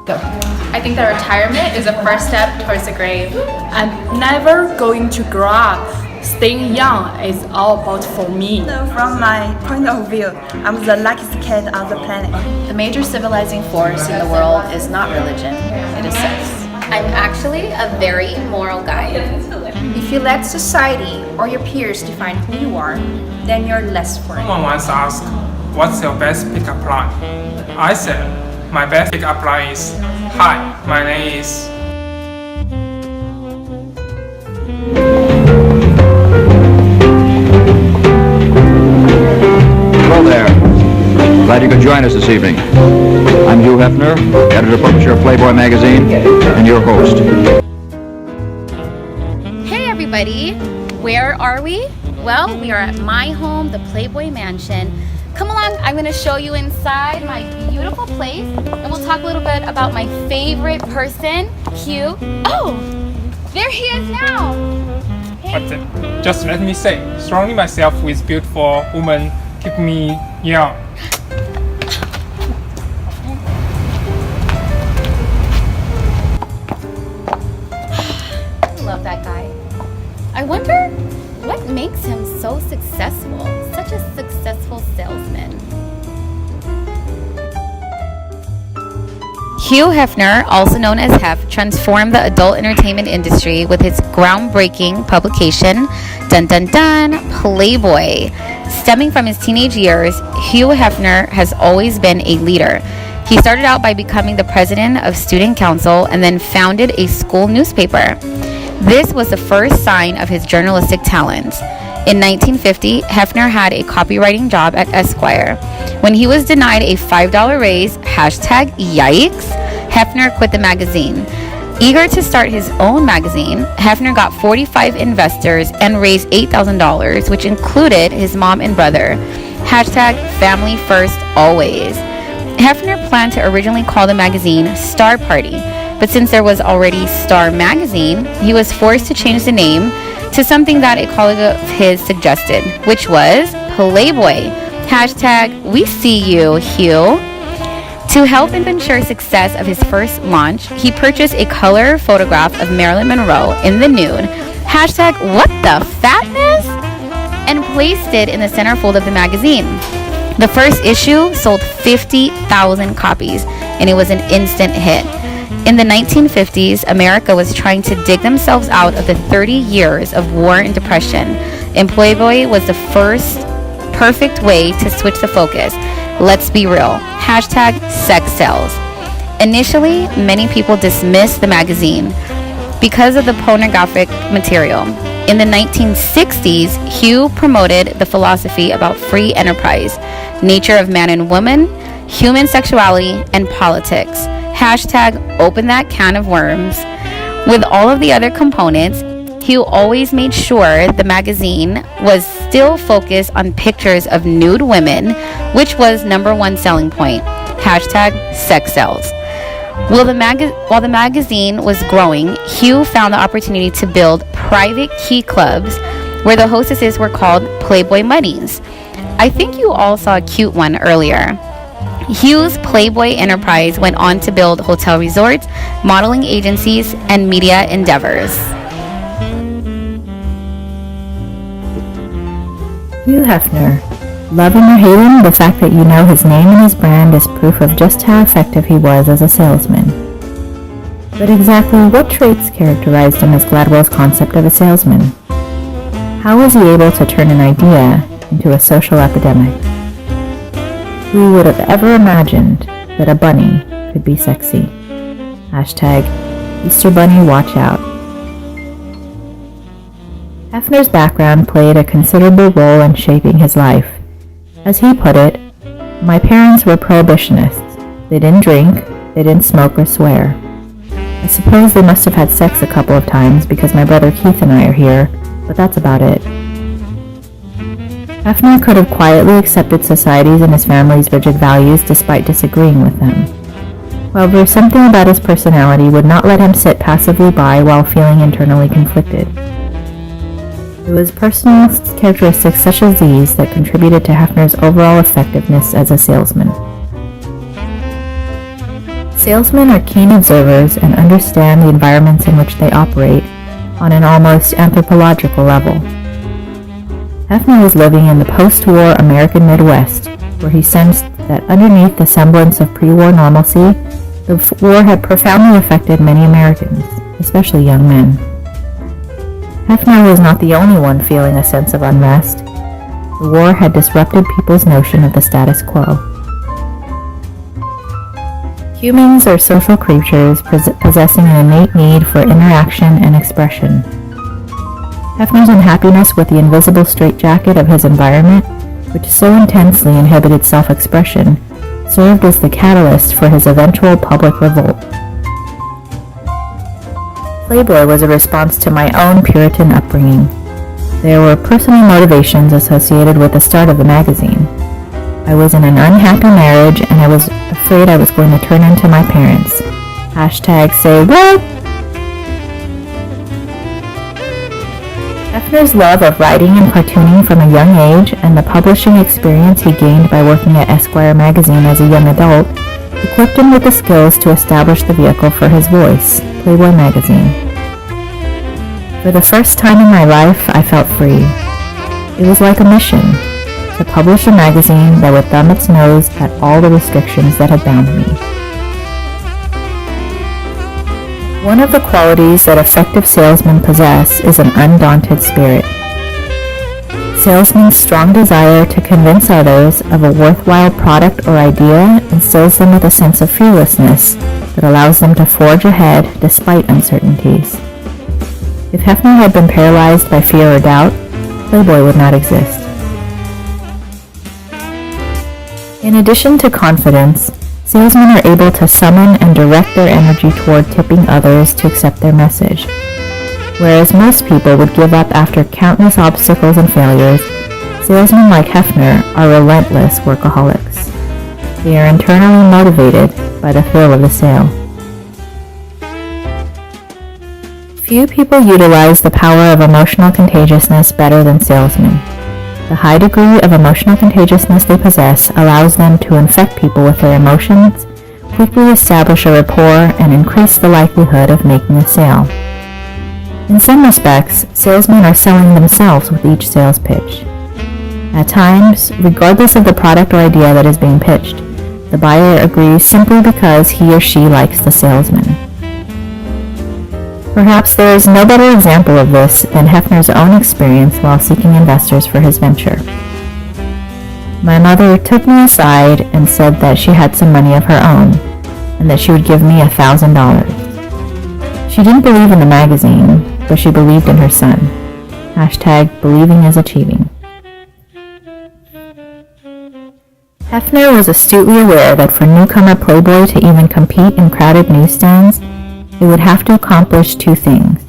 Go. I think that retirement is a first step towards the grave. I'm never going to grow up. Staying young is all about for me. From my point of view, I'm the luckiest kid on the planet. The major civilizing force in the world is not religion, it is sex. I'm actually a very moral guy. If you let society or your peers define who you are, then you're less for it. Someone once asked, what's your best pickup line? I said, my best pickup line is, hi, my name is... Hello there. Glad you could join us this evening. I'm Hugh Hefner, editor-publisher of Playboy magazine, and your host. Hey everybody, where are we? Well, we are at my home, the Playboy Mansion. Come along, I'm going to show you inside my beautiful place, and we'll talk a little bit about my favorite person, Hugh. Oh, there he is now. But just let me say, surrounding myself with beautiful women keep me young. I love that guy. I wonder what makes him so successful, such a successful salesman. Hugh Hefner, also known as Hef, transformed the adult entertainment industry with his groundbreaking publication, Dun Dun Dun, Playboy. Stemming from his teenage years, Hugh Hefner has always been a leader. He started out by becoming the president of student council and then founded a school newspaper. This was the first sign of his journalistic talents. In 1950, Hefner had a copywriting job at Esquire. When he was denied a $5 raise, #yikes, Hefner quit the magazine. Eager to start his own magazine, Hefner got 45 investors and raised $8,000, which included his mom and brother. #family first always. Hefner planned to originally call the magazine Star Party, but since there was already Star Magazine, he was forced to change the name to something that a colleague of his suggested, which was Playboy. #we see you, Hugh. To help ensure success of his first launch, he purchased a color photograph of Marilyn Monroe in the nude, #what the fatness, and placed it in the centerfold of the magazine. The first issue sold 50,000 copies, and it was an instant hit. In the 1950s, America was trying to dig themselves out of the 30 years of war and depression, and Playboy was the first perfect way to switch the focus. Let's be real. #sex sells. Initially, many people dismissed the magazine because of the pornographic material. In the 1960s, Hugh promoted the philosophy about free enterprise, nature of man and woman, human sexuality, and politics. #open that can of worms. With all of the other components, Hugh always made sure the magazine was still focused on pictures of nude women, which was #1 selling point. #sex sells. While the magazine was growing, Hugh found the opportunity to build private key clubs where the hostesses were called Playboy Bunnies. I think you all saw a cute one earlier. Hugh's Playboy enterprise went on to build hotel resorts, modeling agencies, and media endeavors. Hugh Hefner. Love him or hate him, the fact that you know his name and his brand is proof of just how effective he was as a salesman. But exactly what traits characterized him as Gladwell's concept of a salesman? How was he able to turn an idea into a social epidemic? Who would have ever imagined that a bunny could be sexy? #Easter Bunny watch out. Hefner's background played a considerable role in shaping his life. As he put it, my parents were prohibitionists. They didn't drink, they didn't smoke or swear. I suppose they must have had sex a couple of times because my brother Keith and I are here, but that's about it. Hefner could have quietly accepted society's and his family's rigid values despite disagreeing with them. However, something about his personality would not let him sit passively by while feeling internally conflicted. It was personal characteristics such as these that contributed to Hefner's overall effectiveness as a salesman. Salesmen are keen observers and understand the environments in which they operate on an almost anthropological level. Hefner was living in the post-war American Midwest, where he sensed that underneath the semblance of pre-war normalcy, the war had profoundly affected many Americans, especially young men. Hefner was not the only one feeling a sense of unrest. The war had disrupted people's notion of the status quo. Humans are social creatures possessing an innate need for interaction and expression. Hefner's unhappiness with the invisible straitjacket of his environment, which so intensely inhibited self-expression, served as the catalyst for his eventual public revolt. Playboy was a response to my own Puritan upbringing. There were personal motivations associated with the start of the magazine. I was in an unhappy marriage and I was afraid I was going to turn into my parents. #say what? Hefner's love of writing and cartooning from a young age and the publishing experience he gained by working at Esquire magazine as a young adult equipped him with the skills to establish the vehicle for his voice, Playboy magazine. For the first time in my life, I felt free. It was like a mission, to publish a magazine that would thumb its nose at all the restrictions that had bound me. One of the qualities that effective salesmen possess is an undaunted spirit. Salesmen's strong desire to convince others of a worthwhile product or idea instills them with a sense of fearlessness that allows them to forge ahead despite uncertainties. If Hefner had been paralyzed by fear or doubt, Playboy would not exist. In addition to confidence, salesmen are able to summon and direct their energy toward tipping others to accept their message. Whereas most people would give up after countless obstacles and failures, salesmen like Hefner are relentless workaholics. They are internally motivated by the thrill of the sale. Few people utilize the power of emotional contagiousness better than salesmen. The high degree of emotional contagiousness they possess allows them to infect people with their emotions, quickly establish a rapport, and increase the likelihood of making a sale. In some respects, salesmen are selling themselves with each sales pitch. At times, regardless of the product or idea that is being pitched, the buyer agrees simply because he or she likes the salesman. Perhaps there is no better example of this than Hefner's own experience while seeking investors for his venture. My mother took me aside and said that she had some money of her own, and that she would give me $1,000. She didn't believe in the magazine, but she believed in her son. #believing is achieving. Hefner was astutely aware that for newcomer Playboy to even compete in crowded newsstands, it would have to accomplish two things: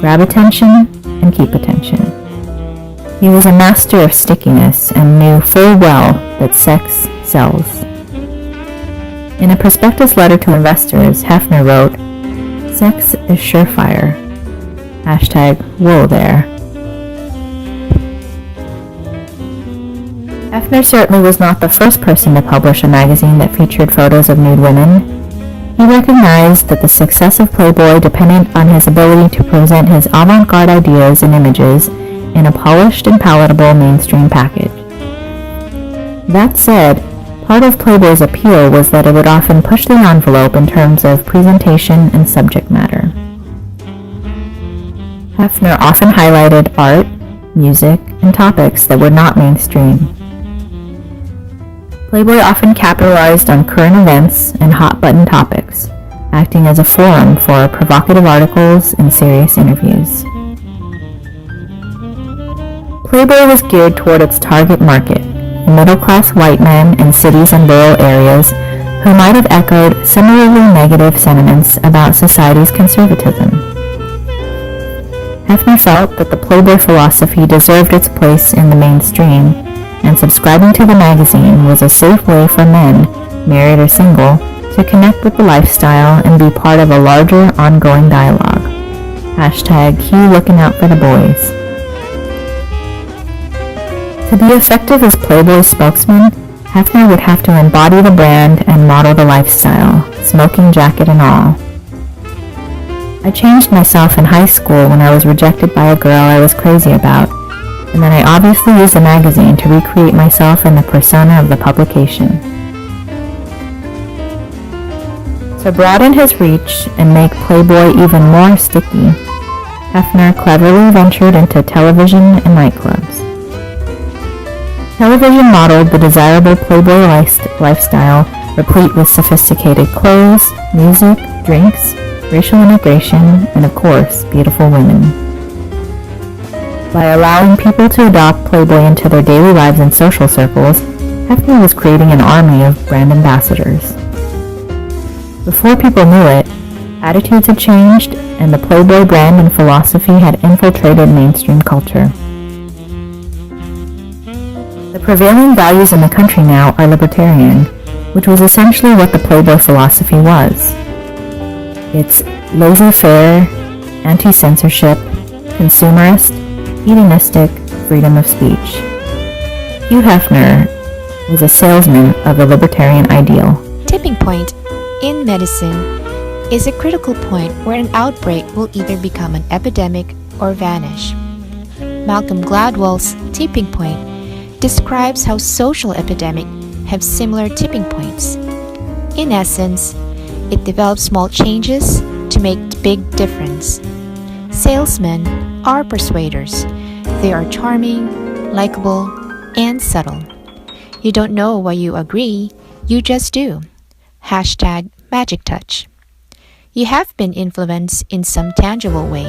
grab attention and keep attention. He was a master of stickiness and knew full well that sex sells. In a prospectus letter to investors, Hefner wrote, "Sex is surefire. #whoa there." Hefner certainly was not the first person to publish a magazine that featured photos of nude women. He recognized that the success of Playboy depended on his ability to present his avant-garde ideas and images in a polished and palatable mainstream package. That said, part of Playboy's appeal was that it would often push the envelope in terms of presentation and subject matter. Hefner often highlighted art, music, and topics that were not mainstream. Playboy often capitalized on current events and hot-button topics, acting as a forum for provocative articles and serious interviews. Playboy was geared toward its target market, middle-class white men in cities and rural areas who might have echoed similarly negative sentiments about society's conservatism. Hefner felt that the Playboy philosophy deserved its place in the mainstream, and subscribing to the magazine was a safe way for men, married or single, to connect with the lifestyle and be part of a larger ongoing dialogue. #Hugh looking out for the boys. To be effective as Playboy's spokesman, Hefner would have to embody the brand and model the lifestyle, smoking jacket and all. I changed myself in high school when I was rejected by a girl I was crazy about, and then I obviously used the magazine to recreate myself in the persona of the publication. To broaden his reach and make Playboy even more sticky, Hefner cleverly ventured into television and nightclubs. Television modeled the desirable Playboy lifestyle, replete with sophisticated clothes, music, drinks, racial integration, and of course, beautiful women. By allowing people to adopt Playboy into their daily lives and social circles, Hefner was creating an army of brand ambassadors. Before people knew it, attitudes had changed, and the Playboy brand and philosophy had infiltrated mainstream culture. The prevailing values in the country now are libertarian, which was essentially what the Playboy philosophy was. It's laissez-faire, anti-censorship, consumerist, hedonistic, freedom of speech. Hugh Hefner was a salesman of the libertarian ideal. Tipping point in medicine is a critical point where an outbreak will either become an epidemic or vanish. Malcolm Gladwell's tipping point describes how social epidemics have similar tipping points. In essence, it develops small changes to make big difference. Salesmen are persuaders. They are charming, likable, and subtle. You don't know why you agree, you just do. Hashtag magic touch. You have been influenced in some tangible way,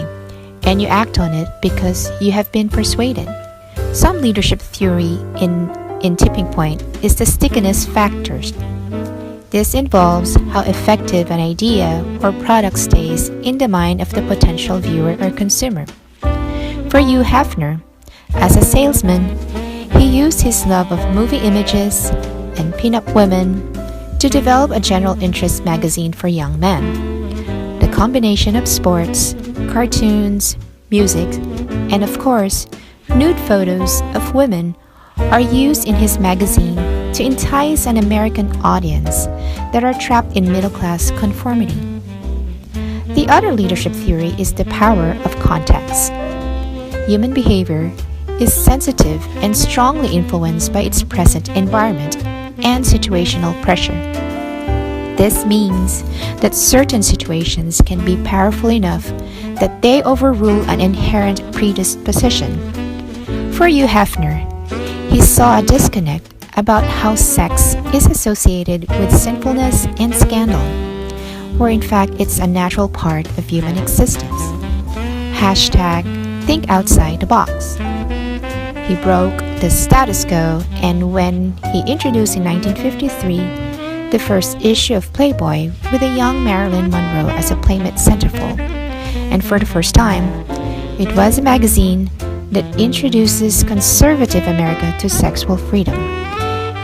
and you act on it because you have been persuaded. Some leadership theory in tipping point is the stickiness factors. This involves how effective an idea or product stays in the mind of the potential viewer or consumer. For Hugh Hefner, as a salesman, he used his love of movie images and pin-up women to develop a general interest magazine for young men. The combination of sports, cartoons, music, and of course, nude photos of women are used in his magazine to entice an American audience that are trapped in middle-class conformity. The other leadership theory is the power of context. Human behavior is sensitive and strongly influenced by its present environment and situational pressure. This means that certain situations can be powerful enough that they overrule an inherent predisposition. For Hugh Hefner, he saw a disconnect about how sex is associated with sinfulness and scandal, where in fact it's a natural part of human existence. Hashtag think outside the box. He broke the status quo, and when he introduced in 1953 the first issue of Playboy with a young Marilyn Monroe as a playmate centerfold, and for the first time, it was a magazine that introduces conservative America to sexual freedom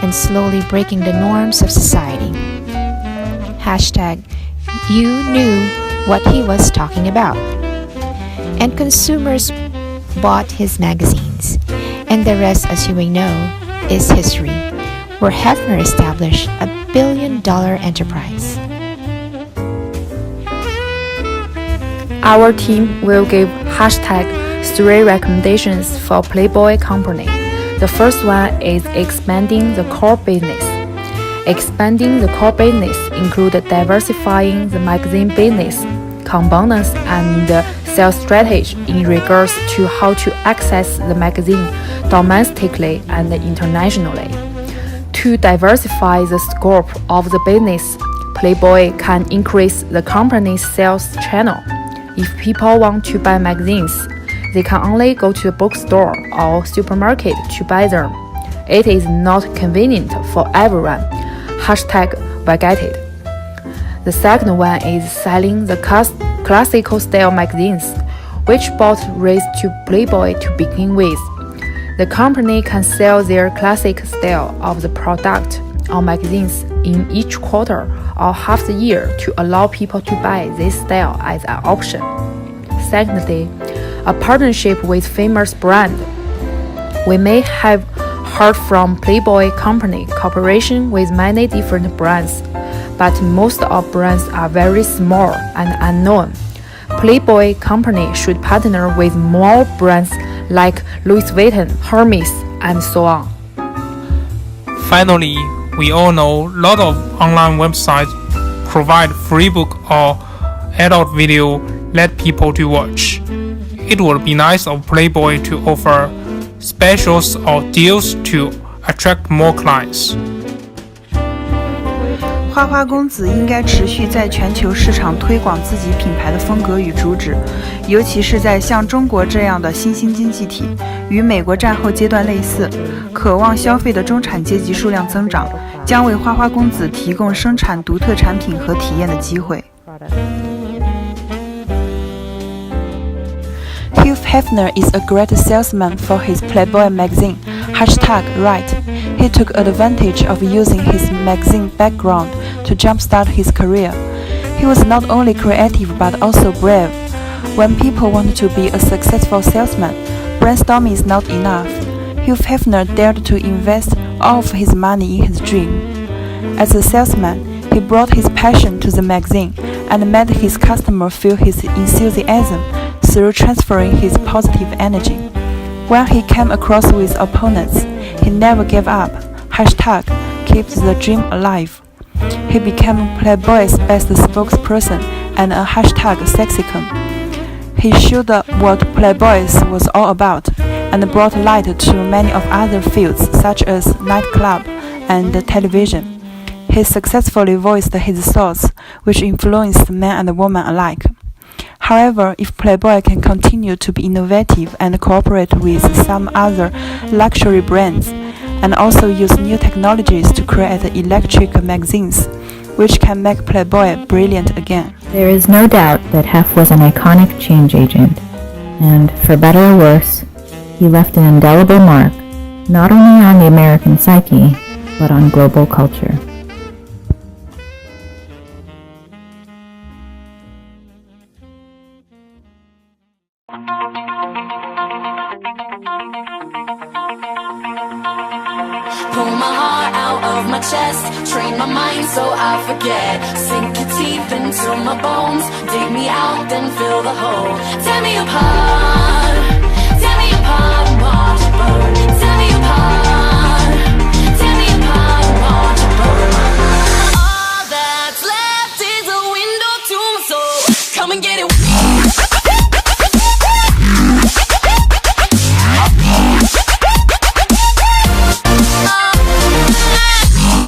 and slowly breaking the norms of society. Hashtag you knew what he was talking about. And consumers bought his magazines, and the rest, as you may know, is history, where Hefner established a billion-dollar enterprise. Our team will give hashtag 3 recommendations for Playboy Company. The first one is expanding the core business. Expanding the core business includes diversifying the magazine business, components, and sales strategy in regards to how to access the magazine domestically and internationally. To diversify the scope of the business, Playboy can increase the company's sales channel. If people want to buy magazines, they can only go to a bookstore or supermarket to buy them. It is not convenient for everyone. Hashtag we get it. The second one is selling the classical style magazines, which both raised to Playboy to begin with. The company can sell their classic style of the product on magazines in each quarter or half the year to allow people to buy this style as an option. Secondly, a partnership with famous brand. We may have heard from Playboy Company cooperation with many different brands, but most of brands are very small and unknown. Playboy Company should partner with more brands like Louis Vuitton, Hermes, and so on. Finally, we all know a lot of online websites provide free book or adult video let people to watch. It would be nice of Playboy to offer specials or deals to attract more clients. 花花公子应该持续在全球市场推广自己品牌的风格与主旨，尤其是在像中国这样的新兴经济体，与美国战后阶段类似，渴望消费的中产阶级数量增长，将为花花公子提供生产独特产品和体验的机会。Hugh Hefner is a great salesman for his Playboy magazine, #right. He took advantage of using his magazine background to jumpstart his career. He was not only creative but also brave. When people want to be a successful salesman, brainstorming is not enough. Hugh Hefner dared to invest all of his money in his dream. As a salesman, he brought his passion to the magazine and made his customer feel his enthusiasm through transferring his positive energy. When he came across with opponents, he never gave up. #keep the dream alive. He became Playboy's best spokesperson and a #sexicon. He showed what Playboys was all about and brought light to many of other fields such as nightclub and television. He successfully voiced his thoughts, which influenced men and women alike. However, if Playboy can continue to be innovative and cooperate with some other luxury brands, and also use new technologies to create electric magazines, which can make Playboy brilliant again. There is no doubt that Hef was an iconic change agent, and for better or worse, he left an indelible mark, not only on the American psyche, but on global culture. Pull my heart out of my chest, train my mind so I forget. Sink your teeth into my bones, dig me out, then fill the hole. Tear me apart and watch it burn. Tear me apart.